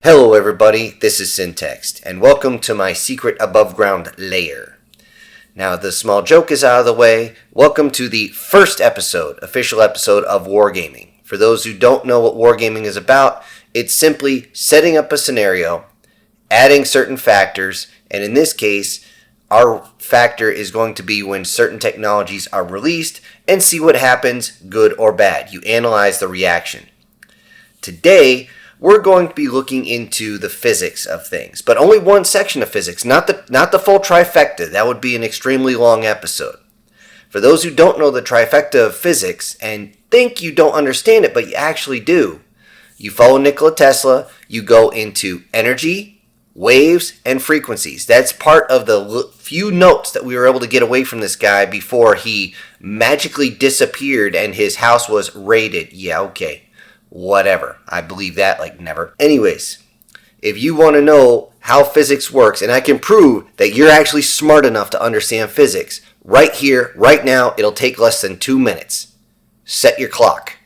Hello everybody, this is Syntext, and welcome to my secret above ground lair. Now the small joke is out of the way. Welcome to the first official episode of Wargaming. For those who don't know what Wargaming is about, it's simply setting up a scenario, adding certain factors, and in this case, our factor is going to be when certain technologies are released and see what happens, good or bad. You analyze the reaction. Today, we're going to be looking into the physics of things, but only one section of physics, not the full trifecta. That would be an extremely long episode. For those who don't know the trifecta of physics and think you don't understand it, but you actually do, you follow Nikola Tesla, you go into energy, waves, and frequencies. That's part of the few notes that we were able to get away from this guy before he magically disappeared and his house was raided. Yeah, okay. Whatever. I believe that like never. Anyways, if you want to know how physics works, and I can prove that you're actually smart enough to understand physics, right here, right now, it'll take less than 2 minutes. Set your clock.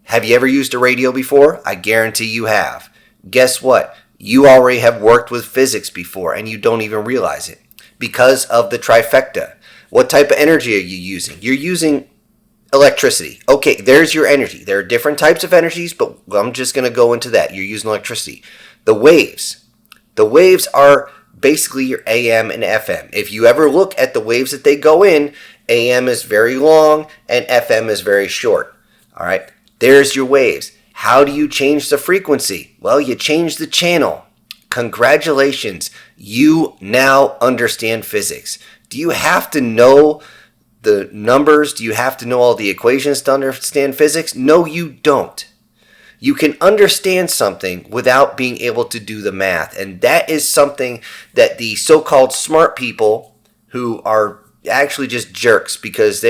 Have you ever used a radio before? I guarantee you have. Guess what? You already have worked with physics before, and you don't even realize it. Because of the trifecta. What type of energy are you using? You're using electricity. Okay, there's your energy. There are different types of energies, but I'm just going to go into that. You're using electricity. The waves. The waves are basically your AM and FM. If you ever look at the waves that they go in, AM is very long and FM is very short. All right, there's your waves. How do you change the frequency? Well, you change the channel. Congratulations. You now understand physics. Do you have to know the numbers? Do you have to know all the equations to understand physics? No, you don't. You can understand something without being able to do the math. And that is something that the so-called smart people who are actually just jerks, because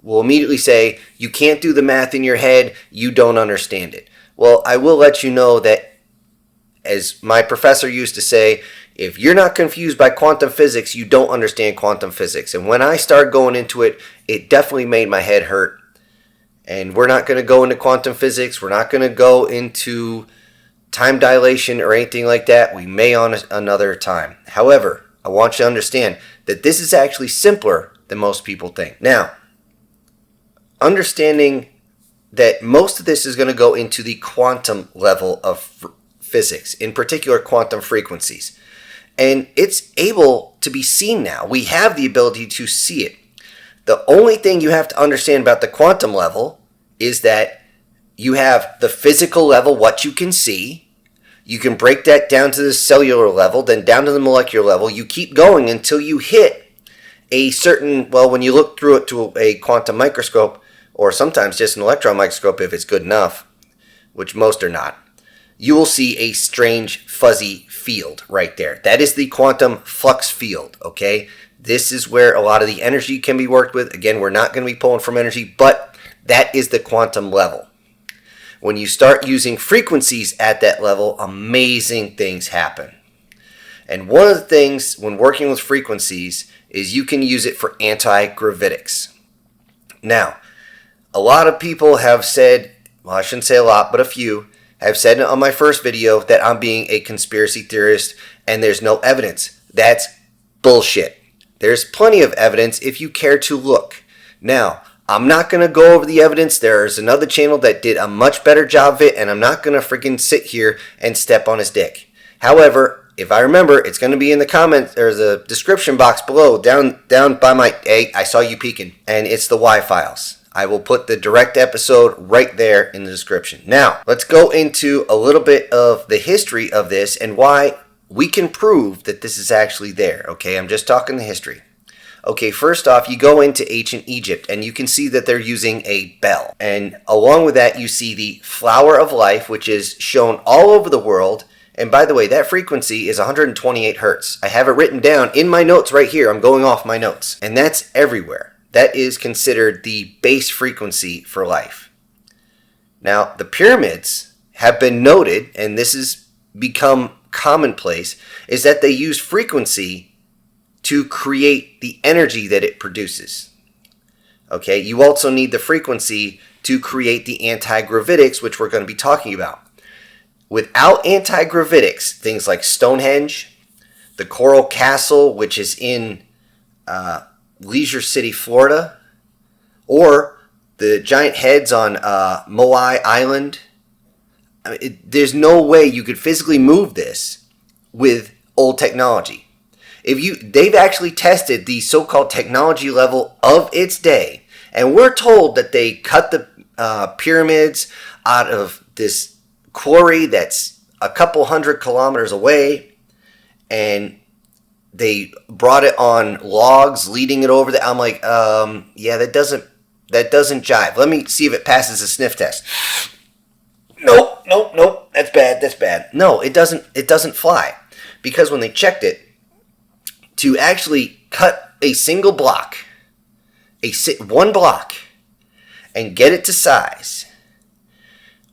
will immediately say, you can't do the math in your head, you don't understand it. Well, I will let you know that, as my professor used to say, if you're not confused by quantum physics, you don't understand quantum physics. And when I started going into it, it definitely made my head hurt. And we're not going to go into quantum physics. We're not going to go into time dilation or anything like that. We may on another time. However, I want you to understand that this is actually simpler than most people think. Now, understanding that most of this is going to go into the quantum level of physics, in particular quantum frequencies. And it's able to be seen now. We have the ability to see it. The only thing you have to understand about the quantum level is that you have the physical level, what you can see. You can break that down to the cellular level, then down to the molecular level. You keep going until you hit a certain, well, when you look through it to a quantum microscope, or sometimes just an electron microscope if it's good enough, which most are not, you will see a strange fuzzy field right there. That is the quantum flux field, okay? This is where a lot of the energy can be worked with. Again, we're not going to be pulling from energy, but that is the quantum level. When you start using frequencies at that level, amazing things happen. And one of the things when working with frequencies is you can use it for anti-gravitics. Now, a lot of people have said, well, I shouldn't say a lot, but a few, I've said on my first video that I'm being a conspiracy theorist and there's no evidence. That's bullshit. There's plenty of evidence if you care to look. Now, I'm not going to go over the evidence. There's another channel that did a much better job of it, and I'm not going to freaking sit here and step on his dick. However, if I remember, it's going to be in the comments or the description box below, down by my, hey, I saw you peeking, and it's the Y files. I will put the direct episode right there in the description. Now, let's go into a little bit of the history of this and why we can prove that this is actually there. Okay, I'm just talking the history. Okay, first off, you go into ancient Egypt and you can see that they're using a bell. And along with that, you see the flower of life, which is shown all over the world. And by the way, that frequency is 128 hertz. I have it written down in my notes right here. I'm going off my notes. And that's everywhere. That is considered the base frequency for life. Now, the pyramids have been noted, and this has become commonplace, is that they use frequency to create the energy that it produces. Okay, you also need the frequency to create the anti-gravitics, which we're going to be talking about. Without anti-gravitics, things like Stonehenge, the Coral Castle, which is in Leisure City, Florida, or the giant heads on Moai Island, there's no way you could physically move this with old technology. They've actually tested the so-called technology level of its day, and we're told that they cut the pyramids out of this quarry that's a couple hundred kilometers away, and they brought it on logs, leading it over I'm like, yeah, that doesn't jive. Let me see if it passes the sniff test. Nope. That's bad. No, it doesn't fly. Because when they checked it, to actually cut a single block, one block, and get it to size,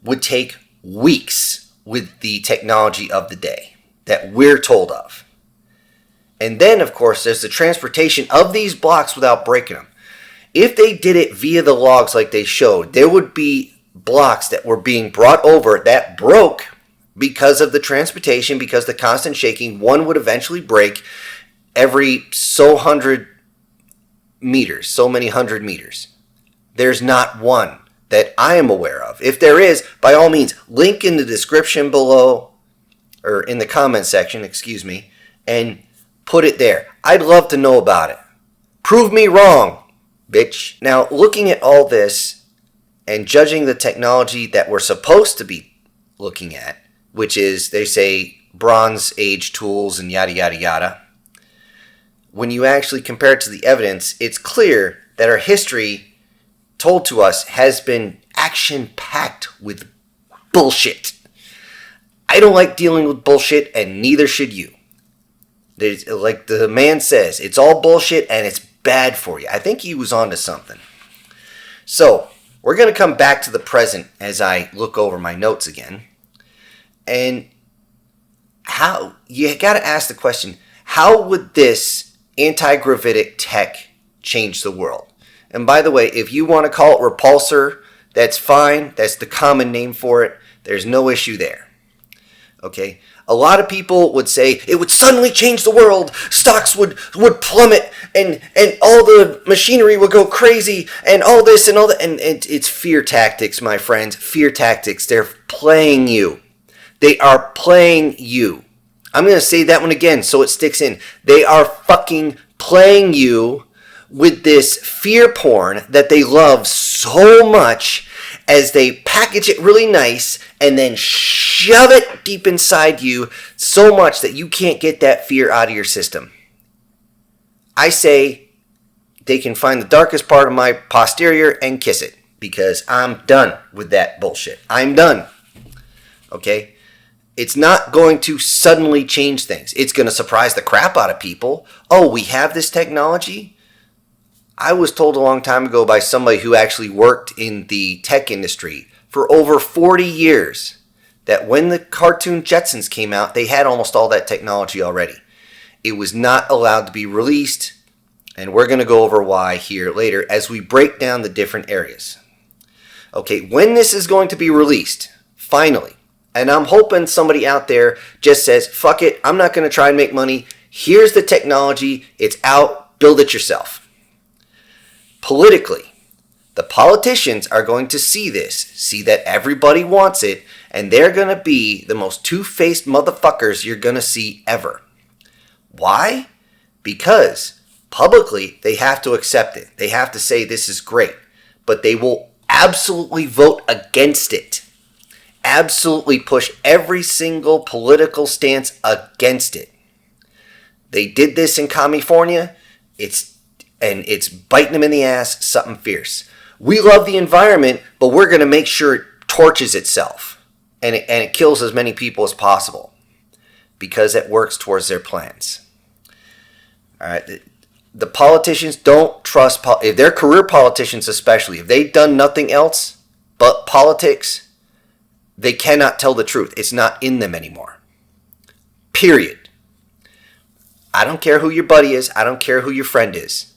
would take weeks with the technology of the day that we're told of. And then, of course, there's the transportation of these blocks without breaking them. If they did it via the logs like they showed, there would be blocks that were being brought over that broke because of the transportation, because the constant shaking. One would eventually break every so many hundred meters. There's not one that I am aware of. If there is, by all means, link in the description below, or in the comment section, excuse me, and put it there. I'd love to know about it. Prove me wrong, bitch. Now, looking at all this and judging the technology that we're supposed to be looking at, which is, they say, Bronze Age tools and yada, yada, yada, when you actually compare it to the evidence, it's clear that our history told to us has been action-packed with bullshit. I don't like dealing with bullshit, and neither should you. Like the man says, it's all bullshit and it's bad for you. I think he was onto something. So, we're going to come back to the present as I look over my notes again. And you got to ask the question, how would this anti-gravitic tech change the world? And by the way, if you want to call it repulsor, that's fine. That's the common name for it. There's no issue there. Okay? A lot of people would say it would suddenly change the world. Stocks would plummet, and all the machinery would go crazy, and all this and all that. And it's fear tactics, my friends. Fear tactics. They're playing you. They are playing you. I'm going to say that one again so it sticks in. They are fucking playing you with this fear porn that they love so much, as they package it really nice and then shove it deep inside you so much that you can't get that fear out of your system. I say they can find the darkest part of my posterior and kiss it, because I'm done with that bullshit. I'm done. Okay? It's not going to suddenly change things. It's going to surprise the crap out of people. Oh, we have this technology? I was told a long time ago by somebody who actually worked in the tech industry for over 40 years that when the cartoon Jetsons came out, they had almost all that technology already. It was not allowed to be released, and we're going to go over why here later as we break down the different areas. Okay, when this is going to be released, finally, and I'm hoping somebody out there just says, fuck it, I'm not going to try and make money. Here's the technology. It's out. Build it yourself. Politically, the politicians are going to see this, see that everybody wants it, and they're going to be the most two-faced motherfuckers you're going to see ever. Why? Because publicly they have to accept it. They have to say this is great, but they will absolutely vote against it. Absolutely push every single political stance against it. They did this in California. It's biting them in the ass, something fierce. We love the environment, but we're going to make sure it torches itself and it kills as many people as possible because it works towards their plans. All right, the politicians don't trust, if they're career politicians especially, if they've done nothing else but politics, they cannot tell the truth. It's not in them anymore. Period. I don't care who your buddy is. I don't care who your friend is.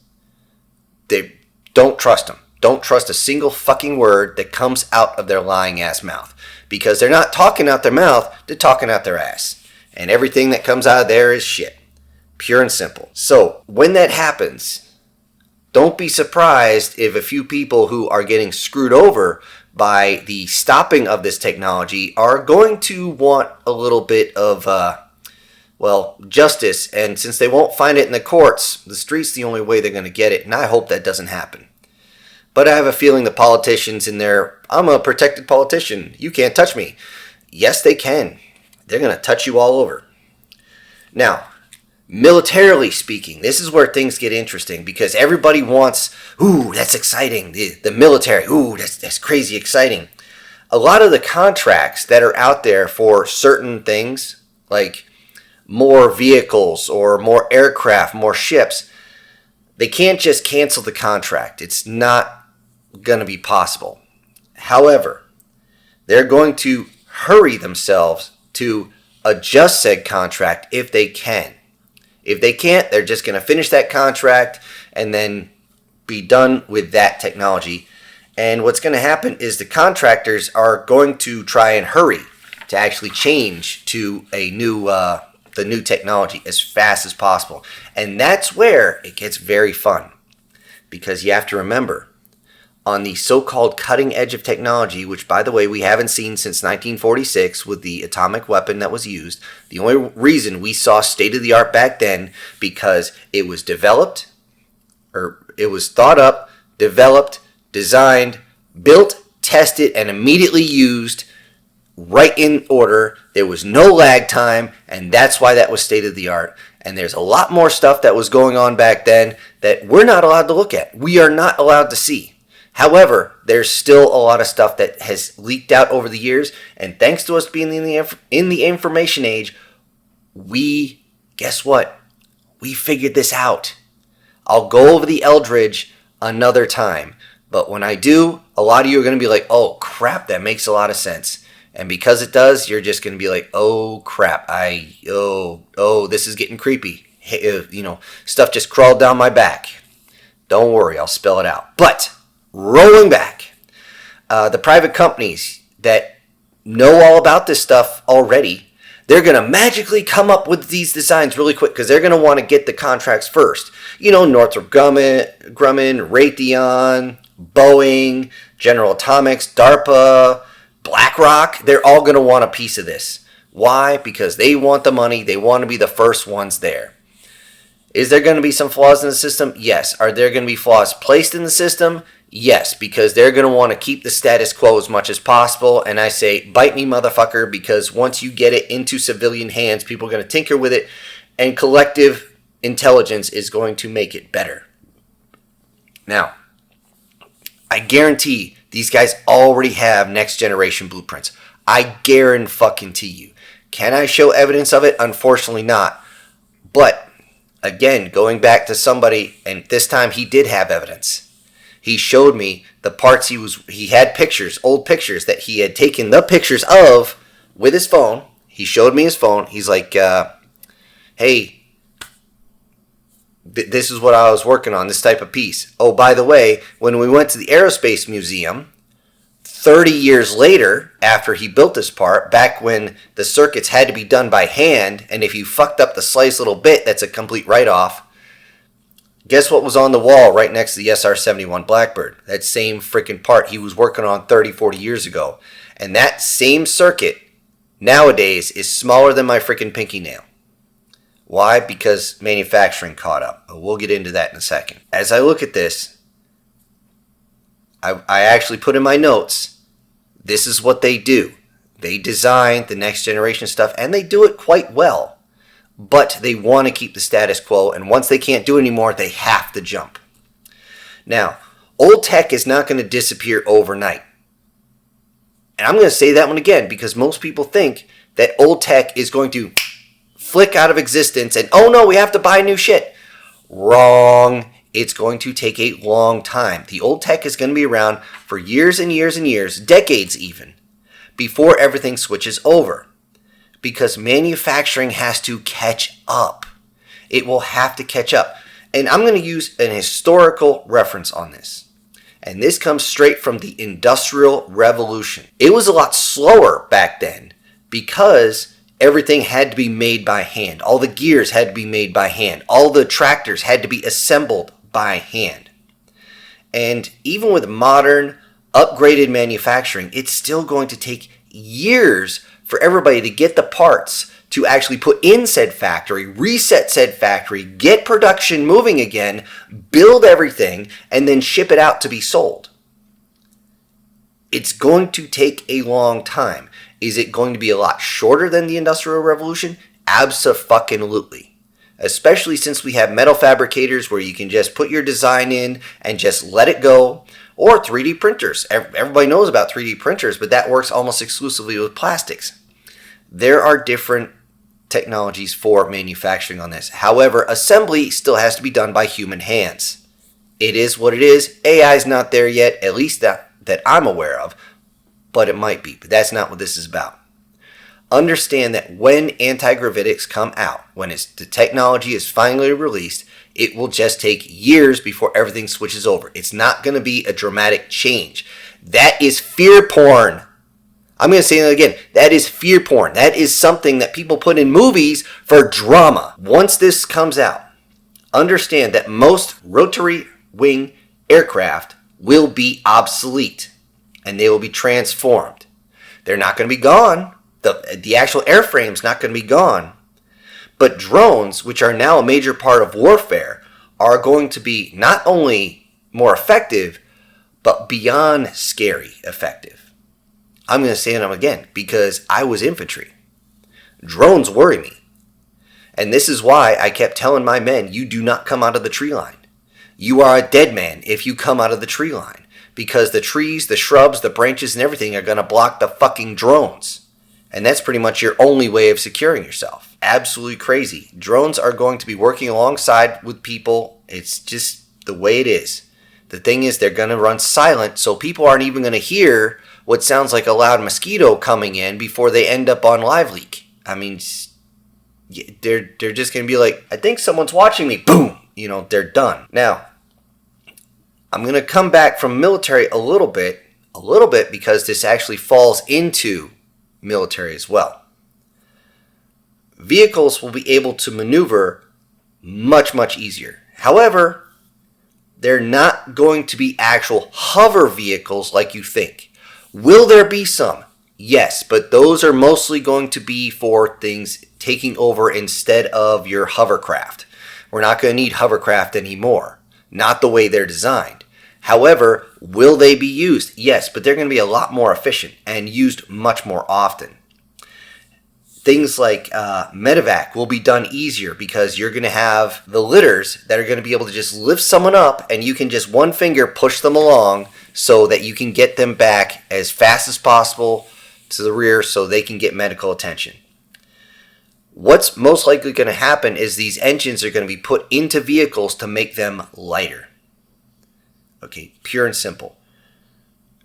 They don't trust them. don't trust a single fucking word that comes out of their lying ass mouth. Because they're not talking out their mouth, they're talking out their ass. And everything that comes out of there is shit. Pure and simple. So, when that happens, don't be surprised if a few people who are getting screwed over by the stopping of this technology are going to want a little bit of, justice. And since they won't find it in the courts, the street's the only way they're going to get it. And I hope that doesn't happen. But I have a feeling the politicians in there, I'm a protected politician. You can't touch me. Yes, they can. They're going to touch you all over. Now, militarily speaking, this is where things get interesting because everybody wants, ooh, that's exciting. The military, ooh, that's crazy exciting. A lot of the contracts that are out there for certain things, like more vehicles or more aircraft, more ships, they can't just cancel the contract. It's not going to be possible. However, they're going to hurry themselves to adjust said contract if they can. If they can't, they're just going to finish that contract and then be done with that technology. And what's going to happen is the contractors are going to try and hurry to actually change to a the new technology as fast as possible. And that's where it gets very fun. Because you have to remember, on the so-called cutting edge of technology, which, by the way, we haven't seen since 1946 with the atomic weapon that was used. The only reason we saw state-of-the-art back then, because it was developed, or it was thought up, developed, designed, built, tested, and immediately used right in order. There was no lag time, and that's why that was state-of-the-art. And there's a lot more stuff that was going on back then that we're not allowed to look at. We are not allowed to see. However, there's still a lot of stuff that has leaked out over the years, and thanks to us being in the information age, guess what? We figured this out. I'll go over the Eldridge another time, but when I do, a lot of you are going to be like, oh crap, that makes a lot of sense. And because it does, you're just going to be like, oh crap, this is getting creepy. Hey, stuff just crawled down my back. Don't worry, I'll spell it out. But rolling back, the private companies that know all about this stuff already, they're going to magically come up with these designs really quick because they're going to want to get the contracts first. Northrop Grumman, Raytheon, Boeing, General Atomics, DARPA, BlackRock, they're all going to want a piece of this. Why? Because they want the money. They want to be the first ones there. Is there going to be some flaws in the system? Yes. Are there going to be flaws placed in the system? Yes, because they're going to want to keep the status quo as much as possible. And I say, bite me, motherfucker, because once you get it into civilian hands, people are going to tinker with it, and collective intelligence is going to make it better. Now, I guarantee these guys already have next generation blueprints. I guarantee you. Can I show evidence of it? Unfortunately not. But, again, going back to somebody, and this time he did have evidence. He showed me the parts he had pictures, old pictures that he had taken the pictures of with his phone. He showed me his phone. He's like, hey, this is what I was working on, this type of piece. Oh, by the way, when we went to the Aerospace Museum, 30 years later, after he built this part, back when the circuits had to be done by hand, and if you fucked up the slightest little bit, that's a complete write-off. Guess what was on the wall right next to the SR-71 Blackbird? That same freaking part he was working on 30, 40 years ago. And that same circuit, nowadays, is smaller than my freaking pinky nail. Why? Because manufacturing caught up. We'll get into that in a second. As I look at this, I actually put in my notes, this is what they do. They design the next generation stuff, and they do it quite well. But they want to keep the status quo, and once they can't do it anymore, they have to jump. Now, old tech is not going to disappear overnight. And I'm going to say that one again, because most people think that old tech is going to flick out of existence and, oh no, we have to buy new shit. Wrong. It's going to take a long time. The old tech is going to be around for years and years and years, decades even, before everything switches over. Because manufacturing has to catch up. It will have to catch up. And I'm going to use an historical reference on this. And this comes straight from the Industrial Revolution. It was a lot slower back then because everything had to be made by hand. All the gears had to be made by hand. All the tractors had to be assembled by hand. And even with modern, upgraded manufacturing, it's still going to take years for everybody to get the parts to actually put in said factory, reset said factory, get production moving again, build everything, and then ship it out to be sold. It's going to take a long time. Is it going to be a lot shorter than the Industrial Revolution? Abso-fucking-lutely. Especially since we have metal fabricators where you can just put your design in and just let it go. Or 3D printers. Everybody knows about 3D printers, but that works almost exclusively with plastics. There are different technologies for manufacturing on this. However, assembly still has to be done by human hands. It is what it is. AI is not there yet, at least that I'm aware of, but it might be. But that's not what this is about. Understand that when anti-gravitics come out, when the technology is finally released, it will just take years before everything switches over. It's not going to be a dramatic change. That is fear porn. I'm going to say that again. That is fear porn. That is something that people put in movies for drama. Once this comes out, understand that most rotary wing aircraft will be obsolete and they will be transformed. They're not going to be gone. The actual airframe's not going to be gone. But drones, which are now a major part of warfare, are going to be not only more effective, but beyond scary effective. I'm going to say them again because I was infantry. Drones worry me. And this is why I kept telling my men, you do not come out of the tree line. You are a dead man if you come out of the tree line. Because the trees, the shrubs, the branches, and everything are going to block the fucking drones. And that's pretty much your only way of securing yourself. Absolutely crazy. Drones are going to be working alongside with people. It's just the way it is. The thing is, they're going to run silent, so people aren't even going to hear what sounds like a loud mosquito coming in before they end up on live leak. I mean, they're just going to be like, I think someone's watching me. Boom! You know, they're done. Now, I'm going to come back from military a little bit because this actually falls into military as well. Vehicles will be able to maneuver much, much easier. However, they're not going to be actual hover vehicles like you think. Will there be some? Yes, but those are mostly going to be for things taking over instead of your hovercraft. We're not going to need hovercraft anymore. Not the way they're designed. However, will they be used? Yes, but they're going to be a lot more efficient and used much more often. Things like medevac will be done easier because you're going to have the litters that are going to be able to just lift someone up and you can just one finger push them along so that you can get them back as fast as possible to the rear so they can get medical attention. What's most likely going to happen is these engines are going to be put into vehicles to make them lighter. Okay, pure and simple.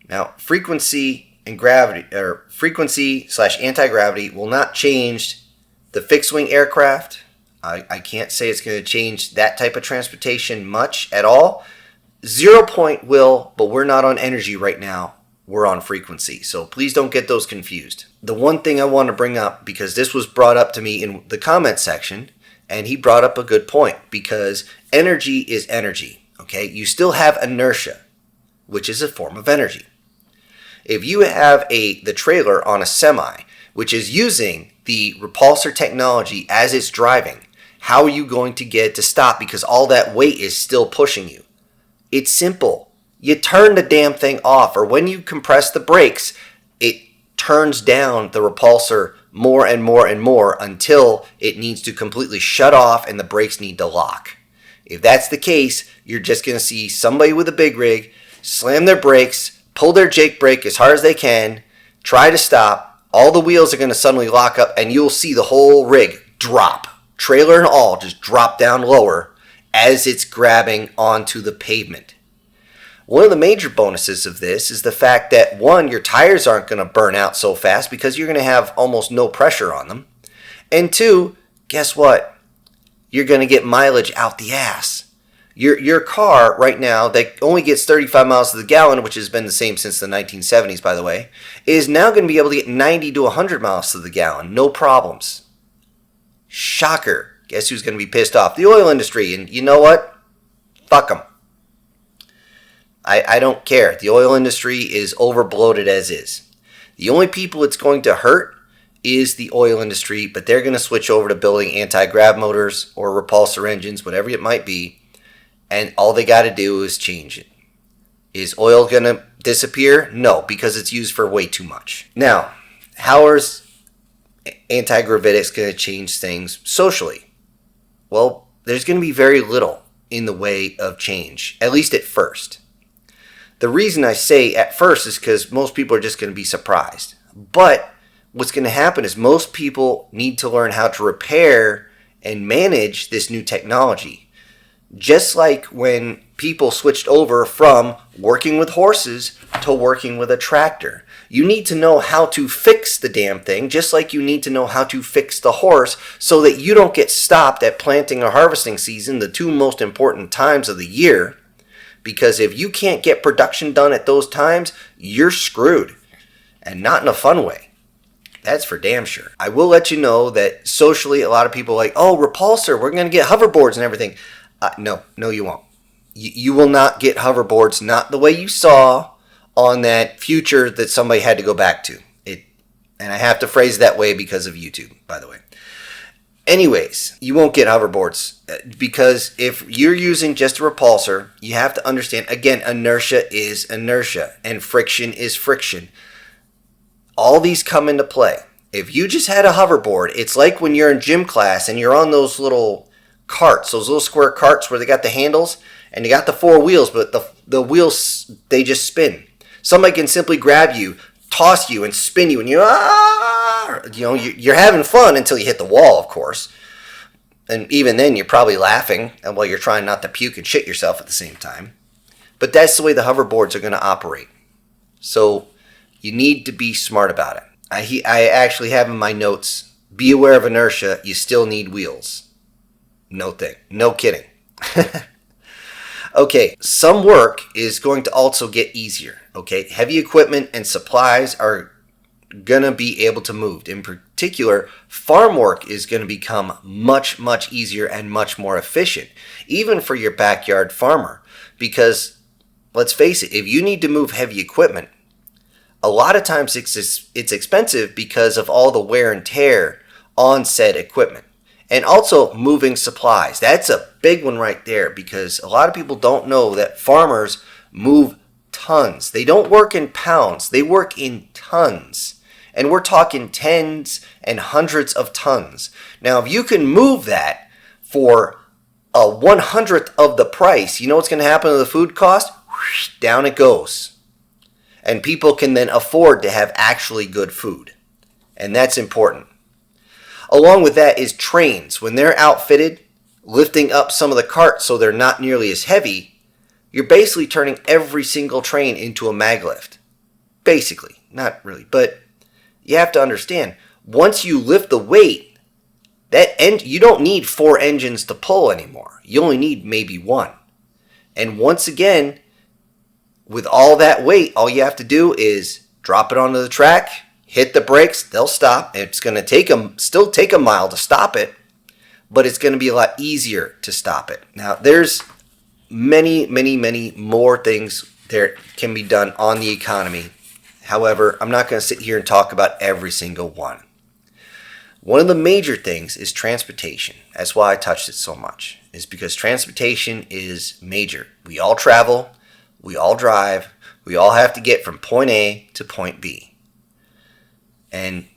Now, frequency and gravity, or frequency/anti-gravity will not change the fixed-wing aircraft. I can't say it's going to change that type of transportation much at all. 0 point will, but we're not on energy right now. We're on frequency. So please don't get those confused. The one thing I want to bring up, because this was brought up to me in the comment section, and he brought up a good point, because energy is energy. Okay, you still have inertia, which is a form of energy. If you have the trailer on a semi, which is using the repulsor technology as it's driving, how are you going to get it to stop because all that weight is still pushing you? It's simple. You turn the damn thing off, or when you compress the brakes, it turns down the repulsor more and more and more until it needs to completely shut off and the brakes need to lock. If that's the case, you're just going to see somebody with a big rig slam their brakes, pull their Jake brake as hard as they can, try to stop, all the wheels are going to suddenly lock up, and you'll see the whole rig drop, trailer and all, just drop down lower as it's grabbing onto the pavement. One of the major bonuses of this is the fact that, one, your tires aren't going to burn out so fast because you're going to have almost no pressure on them. And two, guess what? You're going to get mileage out the ass. Your car right now that only gets 35 miles to the gallon, which has been the same since the 1970s, by the way, is now going to be able to get 90 to 100 miles to the gallon. No problems. Shocker. Guess who's going to be pissed off? The oil industry. And you know what? Fuck them. I don't care. The oil industry is overbloated as is. The only people it's going to hurt is the oil industry, but they're going to switch over to building anti-grav motors or repulsor engines, whatever it might be, and all they got to do is change it. Is oil going to disappear? No, because it's used for way too much. Now, how is anti-gravitics going to change things socially? Well, there's going to be very little in the way of change, at least at first. The reason I say at first is because most people are just going to be surprised. But what's going to happen is most people need to learn how to repair and manage this new technology. Just like when people switched over from working with horses to working with a tractor. You need to know how to fix the damn thing, just like you need to know how to fix the horse so that you don't get stopped at planting or harvesting season, the two most important times of the year. Because if you can't get production done at those times, you're screwed. And not in a fun way. That's for damn sure. I will let you know that socially, a lot of people are like, oh, repulsor, we're going to get hoverboards and everything. No, you won't. You will not get hoverboards, not the way you saw on that future that somebody had to go back to. And I have to phrase that way because of YouTube, by the way. Anyways, you won't get hoverboards because if you're using just a repulsor, you have to understand, again, inertia is inertia and friction is friction. All these come into play. If you just had a hoverboard, it's like when you're in gym class and you're on those little carts, those little square carts where they got the handles and they got the four wheels, but the wheels, they just spin. Somebody can simply grab you, toss you, and spin you, and you're having fun until you hit the wall, of course. And even then, you're probably laughing while you're trying not to puke and shit yourself at the same time. But that's the way the hoverboards are going to operate. So you need to be smart about it. I actually have in my notes, be aware of inertia, you still need wheels. No kidding. Okay, some work is going to also get easier. Okay, heavy equipment and supplies are going to be able to move. In particular, farm work is going to become much, much easier and much more efficient, even for your backyard farmer. Because, let's face it, if you need to move heavy equipment, a lot of times it's expensive because of all the wear and tear on said equipment. And also moving supplies. That's a big one right there because a lot of people don't know that farmers move tons. They don't work in pounds. They work in tons. And we're talking tens and hundreds of tons. Now, if you can move that for a 100th of the price, you know what's going to happen to the food cost? Down it goes. And people can then afford to have actually good food. And that's important. Along with that is trains. When they're outfitted, lifting up some of the carts so they're not nearly as heavy, you're basically turning every single train into a maglift. Basically. Not really. But you have to understand, once you lift the weight, you don't need 4 engines to pull anymore. You only need maybe 1. And once again, with all that weight, all you have to do is drop it onto the track, hit the brakes, they'll stop. It's going to still take a mile to stop it, but it's going to be a lot easier to stop it. Now, there's many, many, many more things that can be done on the economy. However, I'm not going to sit here and talk about every single one. One of the major things is transportation. That's why I touched it so much, is because transportation is major. We all travel, we all drive, we all have to get from point A to point B. And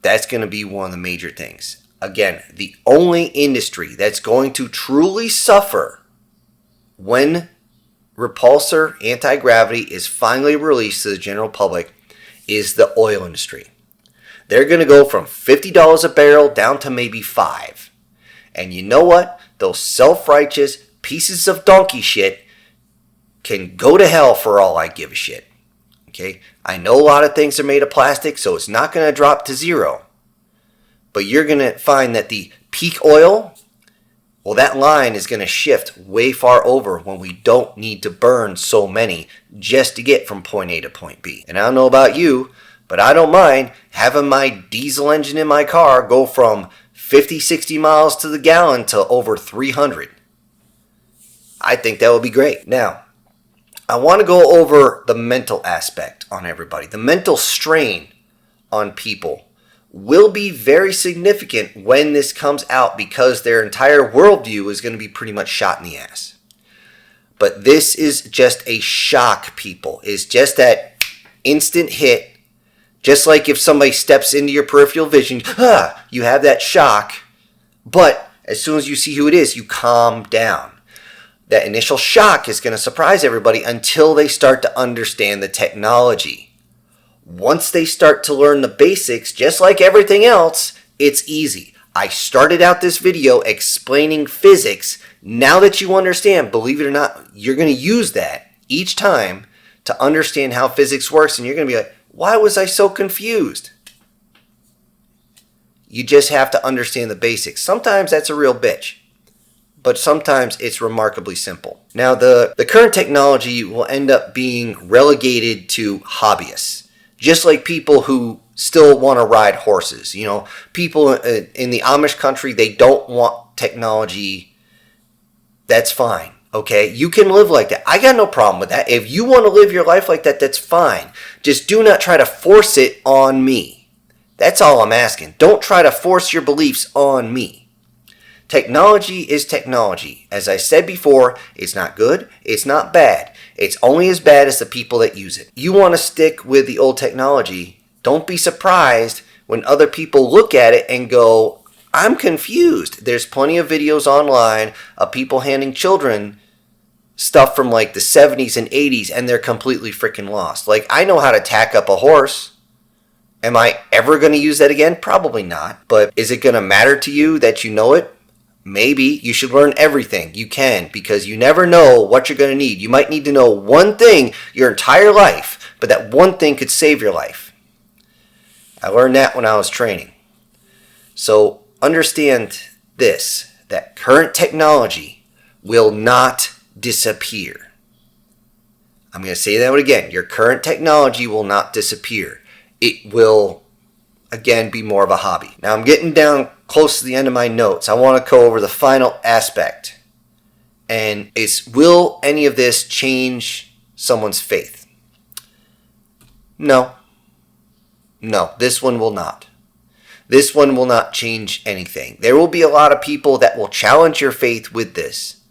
that's going to be one of the major things. Again, the only industry that's going to truly suffer when repulsor anti-gravity is finally released to the general public is the oil industry. They're going to go from $50 a barrel down to maybe $5. And you know what? Those self-righteous pieces of donkey shit can go to hell for all I give a shit. Okay, I know a lot of things are made of plastic, so it's not going to drop to 0. But you're going to find that the peak oil Well, that line is going to shift way far over when we don't need to burn so many just to get from point A to point B. And I don't know about you, but I don't mind having my diesel engine in my car go from 50, 60 miles to the gallon to over 300. I think that would be great. Now, I want to go over the mental aspect on everybody. The mental strain on people will be very significant when this comes out because their entire worldview is going to be pretty much shot in the ass. But this is just a shock, people. It's just that instant hit. Just like if somebody steps into your peripheral vision, you have that shock. But as soon as you see who it is, you calm down. That initial shock is going to surprise everybody until they start to understand the technology. Once they start to learn the basics, just like everything else, it's easy. I started out this video explaining physics. Now that you understand, believe it or not, you're going to use that each time to understand how physics works, and you're going to be like, why was I so confused? You just have to understand the basics. Sometimes that's a real bitch, but sometimes it's remarkably simple. Now, the current technology will end up being relegated to hobbyists. Just like people who still want to ride horses. You know, people in the Amish country, they don't want technology. That's fine. Okay? You can live like that. I got no problem with that. If you want to live your life like that, that's fine. Just do not try to force it on me. That's all I'm asking. Don't try to force your beliefs on me. Technology is technology. As I said before, it's not good, it's not bad. It's only as bad as the people that use it. You want to stick with the old technology, don't be surprised when other people look at it and go, I'm confused. There's plenty of videos online of people handing children stuff from like the 70s and 80s and they're completely freaking lost. Like, I know how to tack up a horse. Am I ever going to use that again? Probably not. But is it going to matter to you that you know it? Maybe. You should learn everything you can because you never know what you're going to need. You might need to know one thing your entire life, but that one thing could save your life. I learned that when I was training. So understand this, that current technology will not disappear. I'm going to say that again. Your current technology will not disappear. It will, again, be more of a hobby. Now I'm getting down close to the end of my notes. I want to go over the final aspect. And it's, will any of this change someone's faith? No. No, this one will not. This one will not change anything. There will be a lot of people that will challenge your faith with this,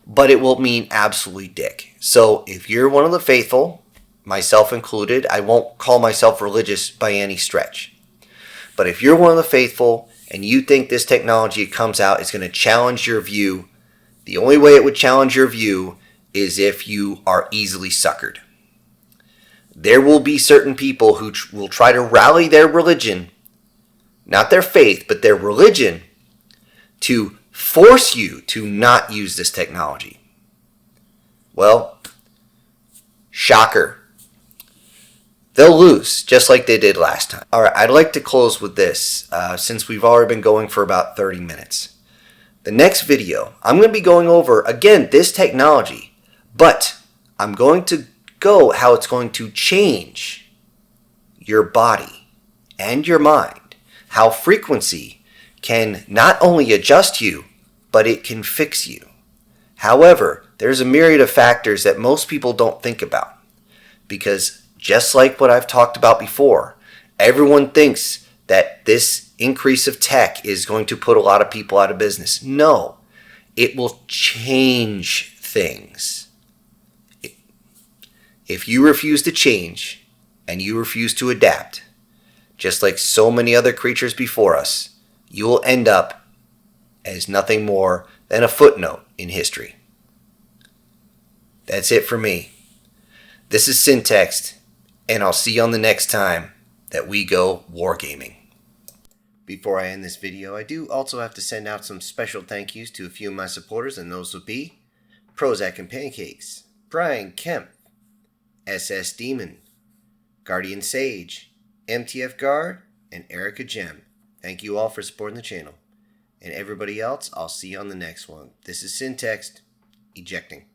but it will mean absolutely dick. So if you're one of the faithful, myself included, I won't call myself religious by any stretch. But if you're one of the faithful and you think this technology comes out is going to challenge your view, the only way it would challenge your view is if you are easily suckered. There will be certain people who will try to rally their religion, not their faith, but their religion, to force you to not use this technology. Well, shocker. They'll lose, just like they did last time. All right, I'd like to close with this, since we've already been going for about 30 minutes. The next video, I'm going to be going over, again, this technology, but I'm going to go how it's going to change your body and your mind, how frequency can not only adjust you, but it can fix you. However, there's a myriad of factors that most people don't think about, because just like what I've talked about before, everyone thinks that this increase of tech is going to put a lot of people out of business. No, it will change things. If you refuse to change and you refuse to adapt, just like so many other creatures before us, you will end up as nothing more than a footnote in history. That's it for me. This is Syntext, and I'll see you on the next time that we go wargaming. Before I end this video, I do also have to send out some special thank yous to a few of my supporters, and those would be Prozac and Pancakes, Brian Kemp, SS Demon, Guardian Sage, MTF Guard, and Erica Gem. Thank you all for supporting the channel. And everybody else, I'll see you on the next one. This is Syntext, ejecting.